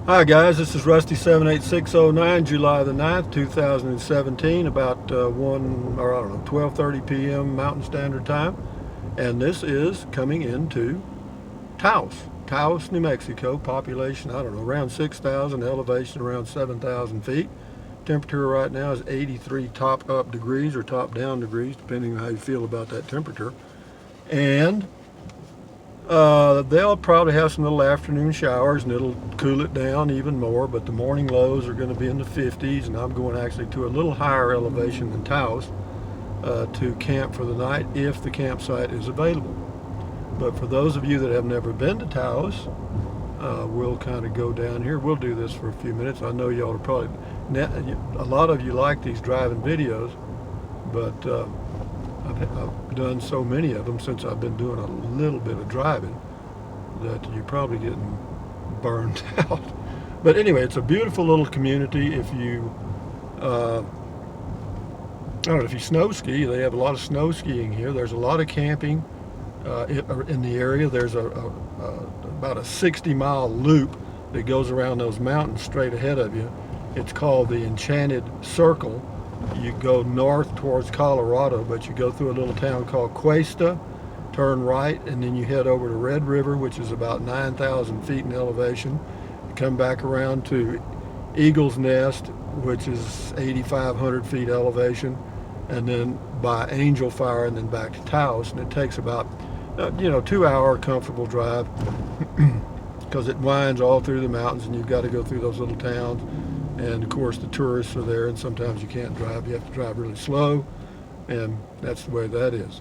Hi guys, this is Rusty 78609, July the 9th, 2017, about 12:30 p.m. Mountain Standard Time, and this is coming into Taos, New Mexico. Population, I don't know, around 6,000, elevation around 7,000 feet. Temperature right now is 83 top up degrees or top down degrees, depending on how you feel about that temperature. And they'll probably have some little afternoon showers and it'll cool it down even more, but the morning lows are going to be in the 50s, and I'm going actually to a little higher elevation than Taos to camp for the night if the campsite is available. But for those of you that have never been to Taos, we'll kind of go down here. We'll do this for a few minutes. I know y'all are probably, a lot of you like these driving videos, but I've done so many of them since I've been doing a little bit of driving that you're probably getting burned out. But anyway, it's a beautiful little community. If you, I don't know, if you snow ski, they have a lot of snow skiing here. There's a lot of camping in the area. There's about a 60-mile loop that goes around those mountains straight ahead of you. It's called the Enchanted Circle. You go north towards Colorado, but you go through a little town called Cuesta, turn right, and then you head over to Red River, which is about 9,000 feet in elevation. You come back around to Eagle's Nest, which is 8,500 feet elevation, and then by Angel Fire, and then back to Taos. And it takes about 2-hour comfortable drive because it winds all through the mountains, and you've got to go through those little towns. And of course the tourists are there, and sometimes you can't drive. You have to drive really slow, and that's the way that is.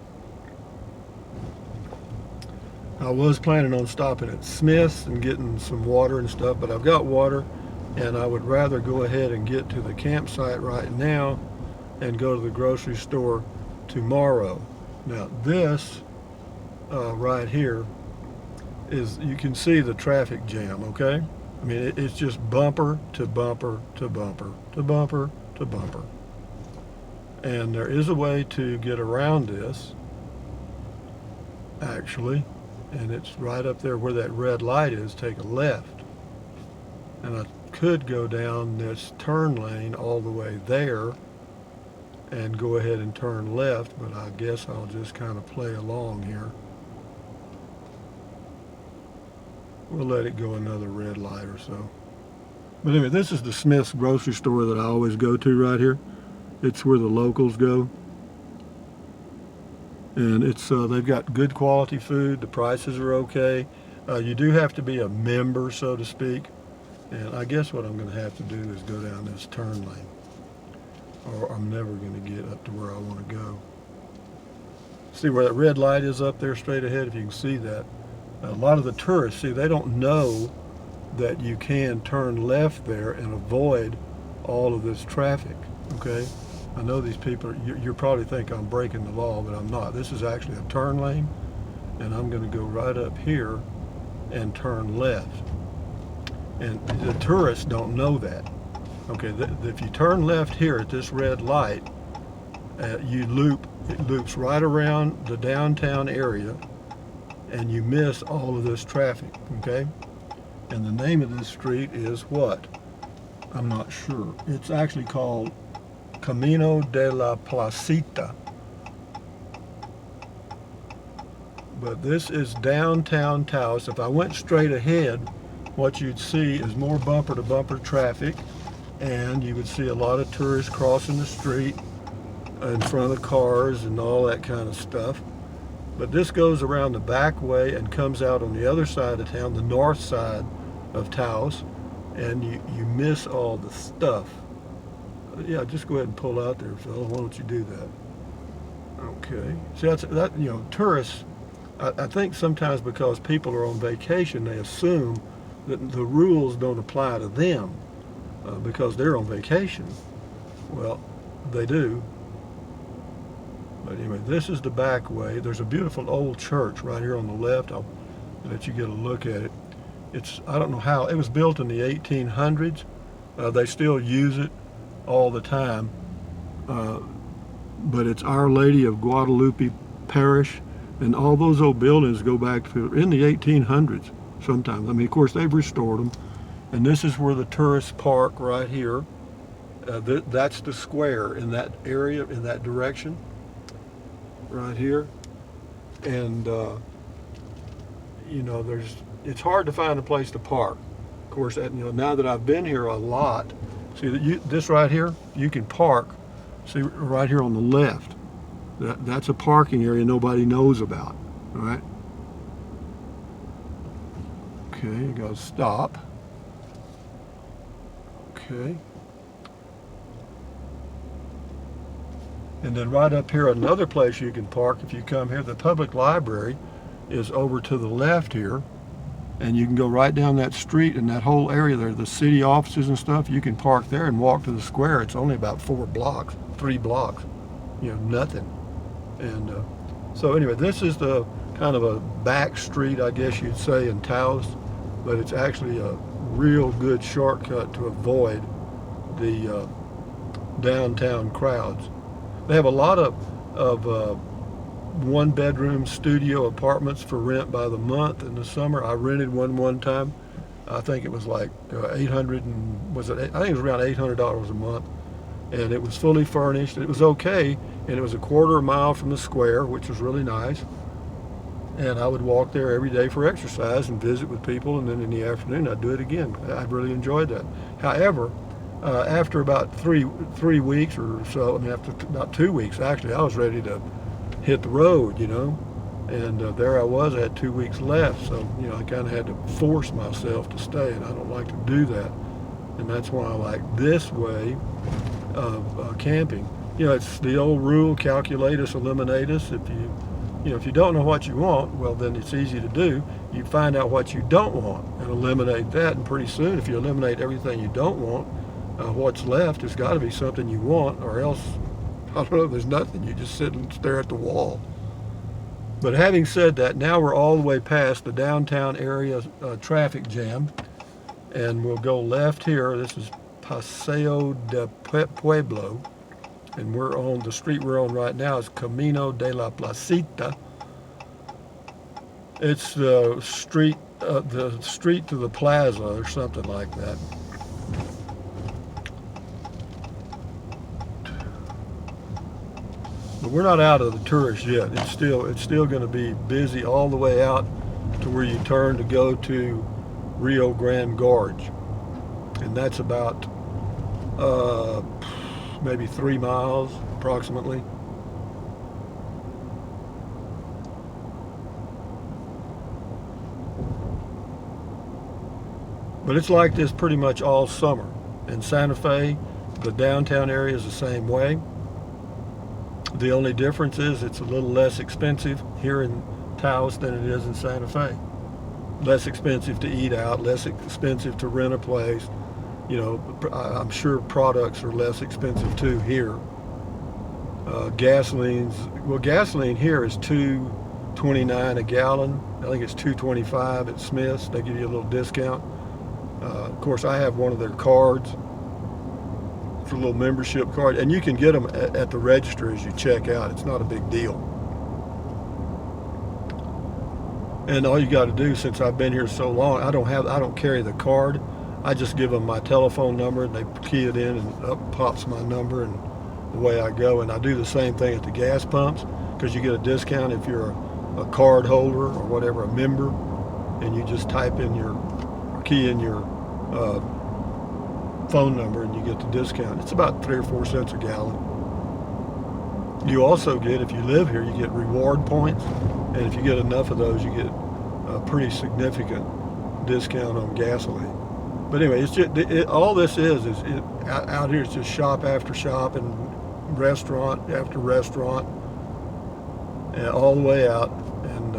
I was planning on stopping at Smith's and getting some water and stuff, but I've got water, and I would rather go ahead and get to the campsite right now and go to the grocery store tomorrow. Now this right here is, you can see the traffic jam, okay? I mean, it's just bumper to bumper to bumper to bumper to bumper. And there is a way to get around this, actually, and it's right up there where that red light is. Take a left. And I could go down this turn lane all the way there and go ahead and turn left, but I guess I'll just kind of play along here. We'll let it go another red light or so. But anyway, this is the Smith's grocery store that I always go to right here. It's where the locals go. And it's they've got good quality food. The prices are okay. You do have to be a member, so to speak. And I guess what I'm going to have to do is go down this turn lane, or I'm never going to get up to where I want to go. See where that red light is up there straight ahead, if you can see that. A lot of the tourists, see, they don't know that you can turn left there and avoid all of this traffic, okay? I know these people, you probably think I'm breaking the law, but I'm not. This is actually a turn lane, and I'm going to go right up here and turn left. And the tourists don't know that. Okay, if you turn left here at this red light, it loops right around the downtown area, and you miss all of this traffic, okay? And the name of this street is what? I'm not sure. It's actually called Camino De La Placita. But this is downtown Taos. If I went straight ahead, what you'd see is more bumper to bumper traffic, and you would see a lot of tourists crossing the street in front of cars and all that kind of stuff. But this goes around the back way and comes out on the other side of town, the north side of Taos, and you miss all the stuff. Yeah, just go ahead and pull out there, fella. Why don't you do that? Okay. See, that tourists, I think sometimes because people are on vacation, they assume that the rules don't apply to them because they're on vacation. Well, they do. But anyway, this is the back way. There's a beautiful old church right here on the left. I'll let you get a look at it. I don't know how, it was built in the 1800s. They still use it all the time. But it's Our Lady of Guadalupe Parish, and all those old buildings go back to in the 1800s sometimes. I mean, of course, they've restored them, And this is where the tourists park right here. That's the square in that area, in that direction, right here. And you know, it's hard to find a place to park. Of course, now that I've been here a lot, see this right here, you can park. See right here on the left, that's a parking area nobody knows about. All right. Okay, you gotta stop. Okay. And then right up here, another place you can park if you come here. The public library is over to the left here, and you can go right down that street and that whole area there, the city offices and stuff. You can park there and walk to the square. It's only about 3 blocks, nothing. And so anyway, this is the kind of a back street, I guess you'd say, in Taos, but it's actually a real good shortcut to avoid the downtown crowds. They have a lot of 1-bedroom studio apartments for rent by the month in the summer. I rented one time. I think it was like I think it was around $800 a month, and it was fully furnished. It was okay, and it was a quarter of a mile from the square, which was really nice. And I would walk there every day for exercise and visit with people, and then in the afternoon I'd do it again. I really enjoyed that. However, after about three weeks or so, after about 2 weeks actually, I was ready to hit the road, and there I was. I had 2 weeks left, so I kind of had to force myself to stay, and I don't like to do that, and that's why I like this way of camping. It's the old rule: calculatus eliminatus. If you don't know what you want, well, then it's easy to do. You find out what you don't want and eliminate that, and pretty soon, if you eliminate everything you don't want, what's left has got to be something you want, or else, I don't know, there's nothing. You just sit and stare at the wall. But having said that, now we're all the way past the downtown area traffic jam, and we'll go left here. This is Paseo de Pueblo, and we're on the street we're on right now is Camino De La Placita. It's the street to the plaza or something like that. But we're not out of the tourists yet. It's still going to be busy all the way out to where you turn to go to Rio Grande Gorge, and that's about maybe 3 miles approximately. But it's like this pretty much all summer. In Santa Fe, the downtown area is the same way. The only difference is it's a little less expensive here in Taos than it is in Santa Fe. Less expensive to eat out, less expensive to rent a place. I'm sure products are less expensive too here. Gasoline here is $2.29 a gallon. I think it's $2.25 at Smith's. They give you a little discount. Of course, I have one of their cards. It's a little membership card, and you can get them at the register as you check out. It's not a big deal. And all you got to do, since I've been here so long, I don't carry the card. I just give them my telephone number, and they key it in, and up pops my number, and away I go. And I do the same thing at the gas pumps, because you get a discount if you're a card holder or whatever, a member, and you just key in your phone number, and you get the discount. It's about 3 or 4 cents a gallon. You also get, if you live here, you get reward points, and if you get enough of those, you get a pretty significant discount on gasoline. But anyway, it's just all this is out here. It's just shop after shop and restaurant after restaurant, and all the way out. And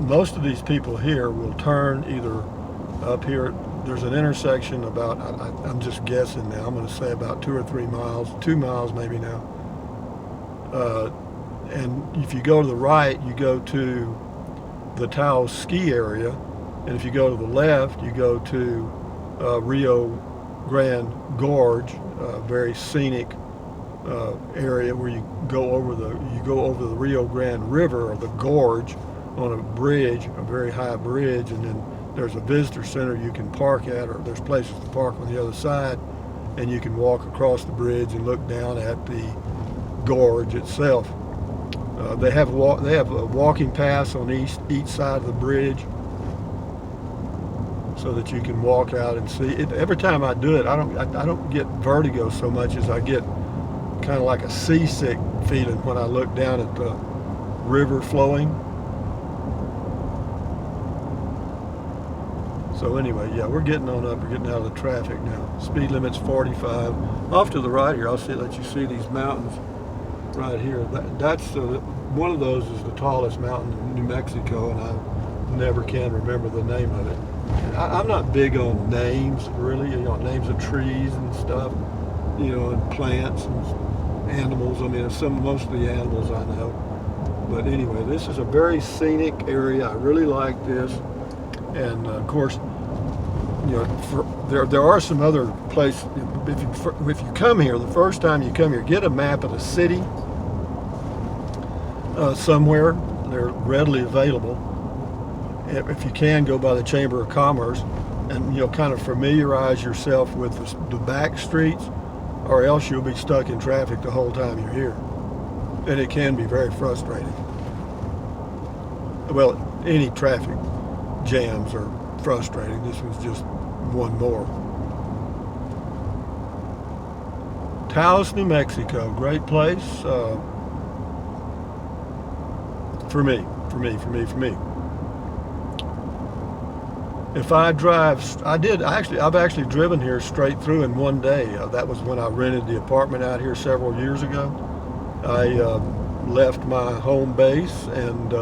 most of these people here will turn either up here. There's an intersection about, I'm just guessing now, I'm going to say about 2 or 3 miles, 2 miles maybe now. And if you go to the right, you go to the Taos ski area. And if you go to the left, you go to Rio Grande Gorge, a very scenic area where you go over the Rio Grande River, or the gorge, on a bridge, a very high bridge, and then there's a visitor center you can park at, or there's places to park on the other side, and you can walk across the bridge and look down at the gorge itself. They have a walking paths on each side of the bridge, so that you can walk out and see it. Every time I do it, I don't get vertigo so much as I get kind of like a seasick feeling when I look down at the river flowing. So anyway, yeah, we're getting on up. We're getting out of the traffic now. Speed limit's 45. Off to the right here, let you see these mountains right here. That's one of those is the tallest mountain in New Mexico, and I never can remember the name of it. I'm not big on names, really. Names of trees and stuff, and plants and animals. I mean, most of the animals I know. But anyway, this is a very scenic area. I really like this, and of course, there are some other places. If you come here, the first time you come here, get a map of the city somewhere. They're readily available. If you can, go by the Chamber of Commerce and kind of familiarize yourself with the back streets, or else you'll be stuck in traffic the whole time you're here, and it can be very frustrating. Well, any traffic jams are frustrating. This was just one more. Taos, New Mexico, great place for me. If I drive, I've actually driven here straight through in one day. That was when I rented the apartment out here several years ago. I left my home base and